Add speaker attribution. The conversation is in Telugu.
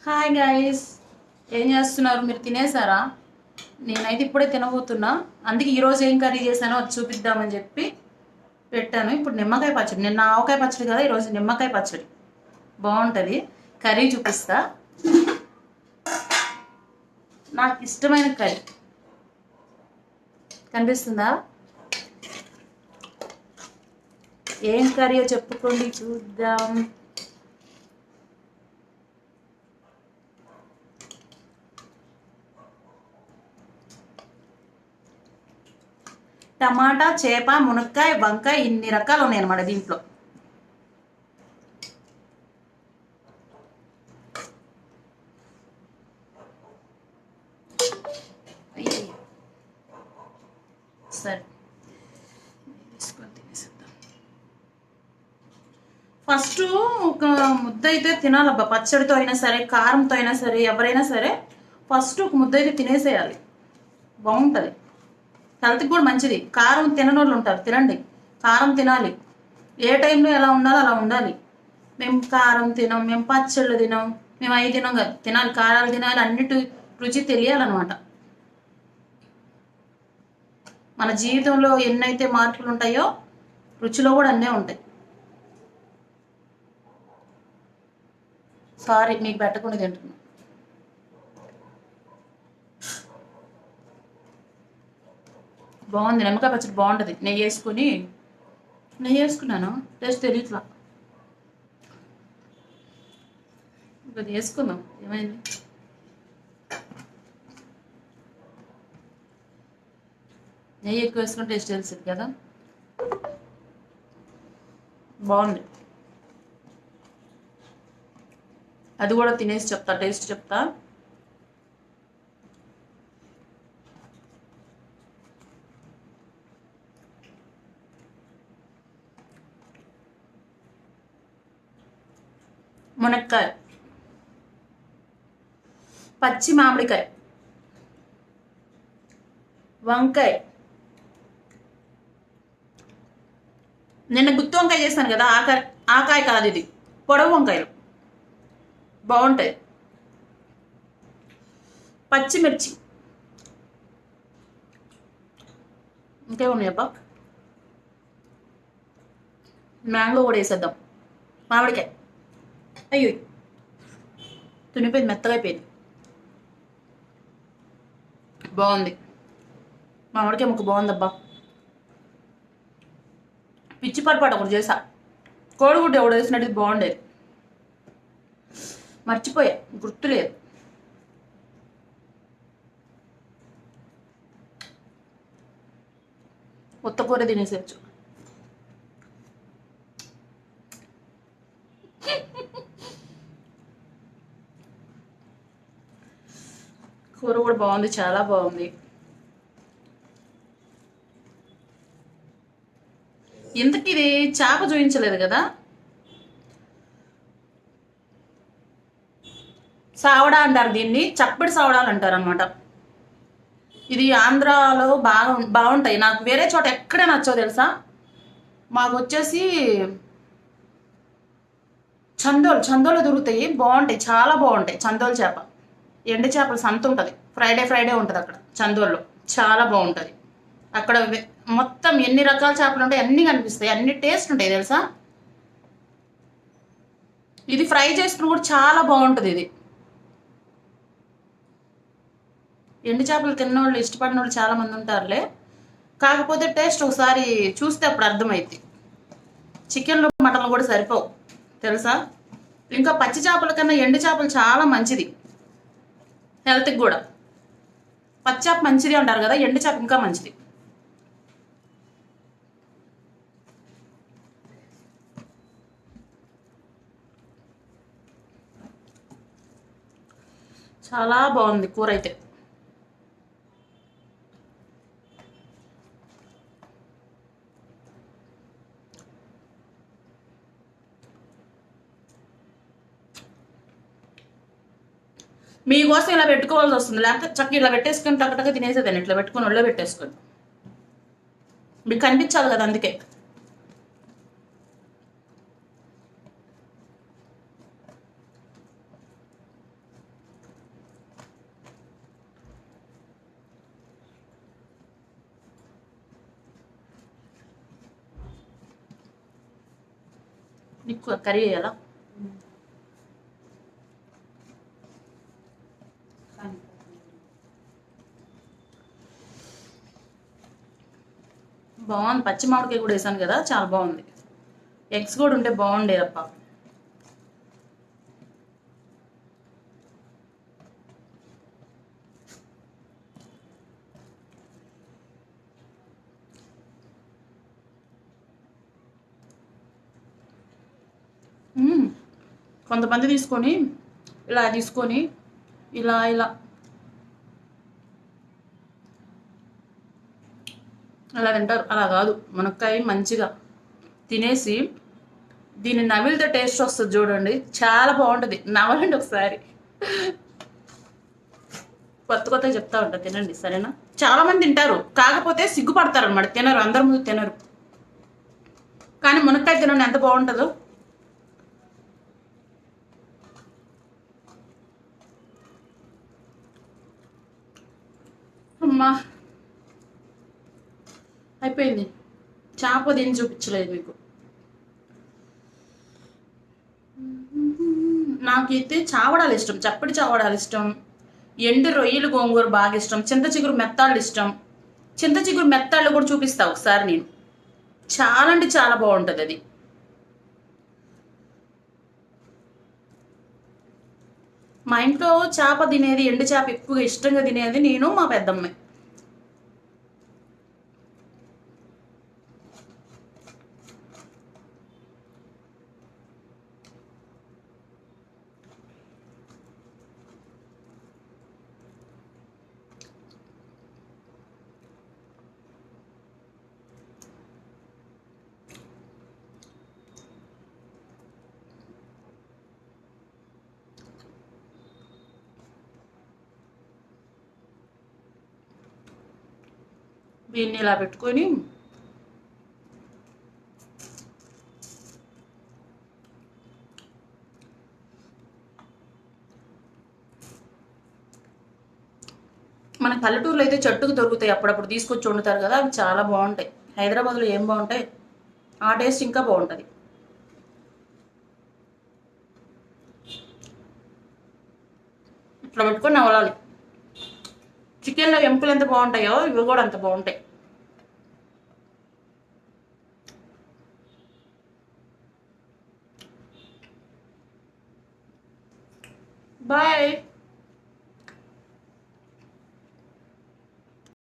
Speaker 1: హాయ్ గైస్, ఏం చేస్తున్నారు? మీరు తినేసారా? నేనైతే ఇప్పుడే తినబోతున్నా. అందుకే ఈరోజు ఏం కర్రీ చేశానో అది చూపిద్దామని చెప్పి పెట్టాను. ఇప్పుడు నిమ్మకాయ పచ్చడి, నిన్న ఆవకాయ పచ్చడి కదా, ఈరోజు నిమ్మకాయ పచ్చడి బాగుంటుంది. కర్రీ చూపిస్తా. నాకు ఇష్టమైన కర్రీ కనిపిస్తుందా? ఏం కర్రీయో చెప్పుకోండి చూద్దాం. టమాటా, చేప, మునక్కాయ, వంకాయ, ఇన్ని రకాలు ఉన్నాయి అన్నమాట దీంట్లో. అయ్యయ్యో. సరే, తీసుకొని తినేసేద్దాం. ఫస్ట్ ఒక ముద్ద అయితే తినాలబ్బా, పచ్చడితో అయినా సరే కారంతో అయినా సరే ఎవరైనా సరే ఫస్ట్ ఒక ముద్ద అయితే తినేసేయాలి. బాగుంటుంది, హెల్త్కి కూడా మంచిది. కారం తినని వాళ్ళు ఉంటారు, తినండి. కారం తినాలి. ఏ టైంలో ఎలా ఉండాలో అలా ఉండాలి. మేము కారం తినాం, మేము పచ్చళ్ళు తినాం, మేము అవి తినాం కదా. తినాలి, కారాలు తినాలి, అన్నిటి రుచి తెలియాలన్నమాట. మన జీవితంలో ఎన్నైతే మార్పులు ఉంటాయో రుచిలో కూడా అన్నీ ఉంటాయి. సారీ, మీకు పెట్టకుండా తింటున్నాను. బాగుంది, నిమ్మకాయ పచ్చడి బాగుంటుంది. నెయ్యి వేసుకున్నాను, టేస్ట్ తెలియట్లా. ఇంకా వేసుకుందాం, ఏమైంది. నెయ్యి ఎక్కువ వేసుకుని టేస్ట్ తెలిసింది కదా. బాగుంది. అది కూడా తినేసి చెప్తా, టేస్ట్ చెప్తా. మునక్కాయ, పచ్చి మామిడికాయ, వంకాయ. నిన్న గుత్తి వంకాయ చేశాను కదా, ఆకాయ కాదు ఇది, పొడవు వంకాయలు బాగుంటాయి. పచ్చిమిర్చి, ఇంకేమున్నాయబ్బా, మ్యాంగో కూడా వేసేద్దాం. మామిడికాయ, అయ్యో తునిపోయింది, మెత్తగా అయిపోయింది. బాగుంది, మామిడికాయ ముక్క బాగుందబ్బా. పిచ్చి పొరపాటు ఒకటి చేసా, కోడిగుడ్డు ఎవడు వేసినట్టు బాగుండేది, మర్చిపోయా, గుర్తులేదు. కొత్త కూర తినేసేయచ్చు. కూర కూడా బాగుంది, చాలా బాగుంది. ఇంతకీ ఇది చేప చూపించలేదు కదా. సావడా అంటారు దీన్ని, చప్పటి సావడాలు అంటారు అనమాట. ఇది ఆంధ్రాలో బాగుంటాయి. నాకు వేరే చోట ఎక్కడ నచ్చో తెలుసా. మాకు వచ్చేసి చందోలు దొరుకుతాయి, బాగుంటాయి, చాలా బాగుంటాయి. చందోలు చేప, ఎండు చేపల సంత ఉంటుంది, ఫ్రైడే ఫ్రైడే ఉంటుంది అక్కడ చందోల్లో, చాలా బాగుంటుంది. అక్కడ మొత్తం ఎన్ని రకాల చేపలు ఉంటాయి అన్నీ కనిపిస్తాయి, అన్ని టేస్ట్ ఉంటాయి తెలుసా. ఇది ఫ్రై చేసుకుని కూడా చాలా బాగుంటుంది. ఇది ఎండు చేపలు తిన్నోళ్ళు, ఇష్టపడిన వాళ్ళు చాలా మంది ఉంటారులే. కాకపోతే టేస్ట్ ఒకసారి చూస్తే అప్పుడు అర్థమైంది. చికెన్లో మటన్లు కూడా సరిపోవు తెలుసా. ఇంకా పచ్చి చేపల కన్నా ఎండు చేపలు చాలా మంచిది హెల్త్కి కూడా. పచ్చి చేప మంచిది అంటారు కదా, ఎండు చేప ఇంకా మంచిది. చాలా బాగుంది కూర అయితే. మీకోసం ఇలా పెట్టుకోవాల్సి వస్తుంది, లేకపోతే చక్కగా ఇలా పెట్టేసుకొని టక్కటక్క తినేసేదాన్ని. ఇట్లా పెట్టుకొని ఒళ్ళో పెట్టేసుకొని, మీకు కనిపించాలి కదా, అందుకే. నీకు కర్రీ వేయాలా? బాగుంది. పచ్చి మామిడికాయ కూడా వేసాను కదా, చాలా బాగుంది. ఎగ్స్ కూడా ఉంటే బాగుండేదప్ప. కొంతమంది తీసుకొని ఇలా తీసుకొని ఇలా ఇలా అలా తింటారు. అలా కాదు, మునక్కాయ మంచిగా తినేసి దీన్ని నమిలితే టేస్ట్ వస్తుంది చూడండి, చాలా బాగుంటుంది. నవలండి ఒకసారి. కొత్త కొత్తగా చెప్తా ఉంటా, తినండి సరేనా? చాలా మంది తింటారు, కాకపోతే సిగ్గుపడతారు అనమాట, తినరు, అందరి ముందు తినరు. కానీ మునక్కాయ తినండి ఎంత బాగుంటుందో. అమ్మా అయిపోయింది. చేప దీన్ని చూపించలేదు మీకు. నాకైతే చావడాలు ఇష్టం, చప్పటి చావడాలు ఇష్టం, ఎండు రొయ్యలు గోంగూర బాగా ఇష్టం, చింత చిగురు మెత్తాళ్ళు ఇష్టం. చింత చిగురు మెత్తాళ్ళు కూడా చూపిస్తా ఒకసారి నేను. చాలా అంటే చాలా బాగుంటుంది అది. మా ఇంట్లో చేప తినేది, ఎండు చేప ఎక్కువగా ఇష్టంగా తినేది నేను, మా పెద్దమ్మాయి. దీన్ని ఇలా పెట్టుకొని మన పల్లెటూరులో అయితే చెట్టుకు దొరుకుతాయి, అప్పుడప్పుడు తీసుకొచ్చి వండుతారు కదా, అవి చాలా బాగుంటాయి. హైదరాబాద్లో ఏం బాగుంటాయి, ఆ టేస్ట్ ఇంకా బాగుంటుంది. ఇట్లా పెట్టుకొని నవలాలి. చికెన్లో ఎంపులు ఎంత బాగుంటాయో ఇవి కూడా అంత బాగుంటాయి. బాయ్.